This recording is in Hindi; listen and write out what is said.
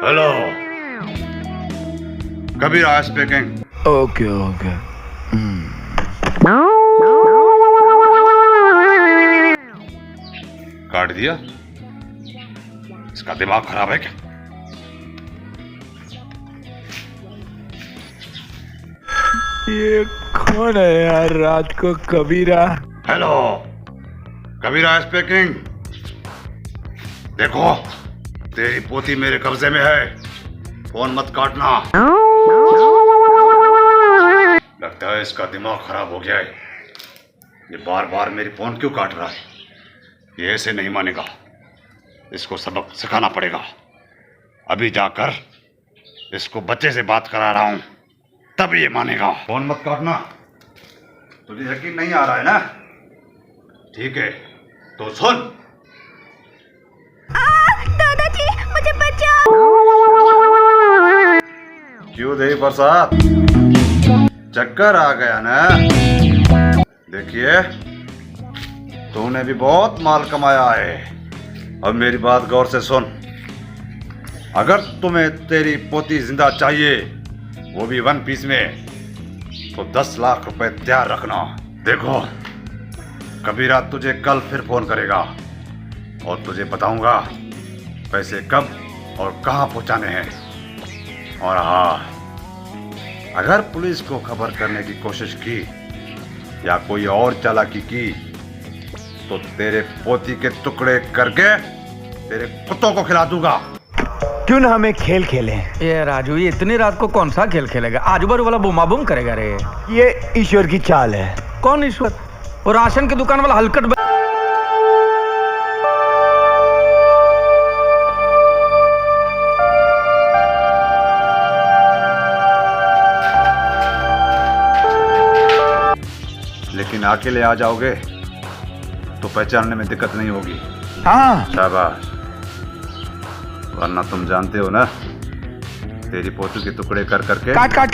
हेलो, कबीरा स्पीकिंग। Okay okay. काट दिया? इसका दिमाग खराब है क्या? ये कौन है यार रात को कबीरा? हेलो, कबीरा स्पीकिंग। देखो, तेरी पोती मेरे कब्जे में है, फोन मत काटना। लगता है इसका दिमाग खराब हो गया है। ये बार बार मेरी फोन क्यों काट रहा है? ये ऐसे नहीं मानेगा, इसको सबक सिखाना पड़ेगा। अभी जाकर इसको बच्चे से बात करा रहा हूं, तब ये मानेगा। फोन मत काटना। तुझे यकीन नहीं आ रहा है ना? ठीक है, तो सुन। दादाजी मुझे बचाओ। क्यों देवी प्रसाद, चक्कर आ गया ना? देखिए, तूने भी बहुत माल कमाया है। अब मेरी बात गौर से सुन। अगर तुम्हें तेरी पोती जिंदा चाहिए, वो भी वन पीस में, तो 10 लाख रुपए तैयार रखना। देखो, कबीरा तुझे कल फिर फोन करेगा और तुझे बताऊंगा पैसे कब और कहां पहुंचाने हैं। और हाँ, अगर पुलिस को खबर करने की कोशिश की या कोई और चालाकी की, तो तेरे पोती के टुकड़े करके तेरे कुत्तों को खिला दूंगा। क्यों ना हमें खेल खेलें? ये राजू, ये इतनी रात को कौन सा खेल खेलेगा? आजू बाजू वाला बुमा बुम करेगा रे। ये ईश्वर की चाल है। कौन ईश्वर? वो राशन की दुकान वाला हलकट। लेकिन अकेले आ जाओगे तो पहचानने में दिक्कत नहीं होगी। हाँ, शाबाश। वरना तुम जानते हो ना, तेरी पोती के टुकड़े कर करके काट काट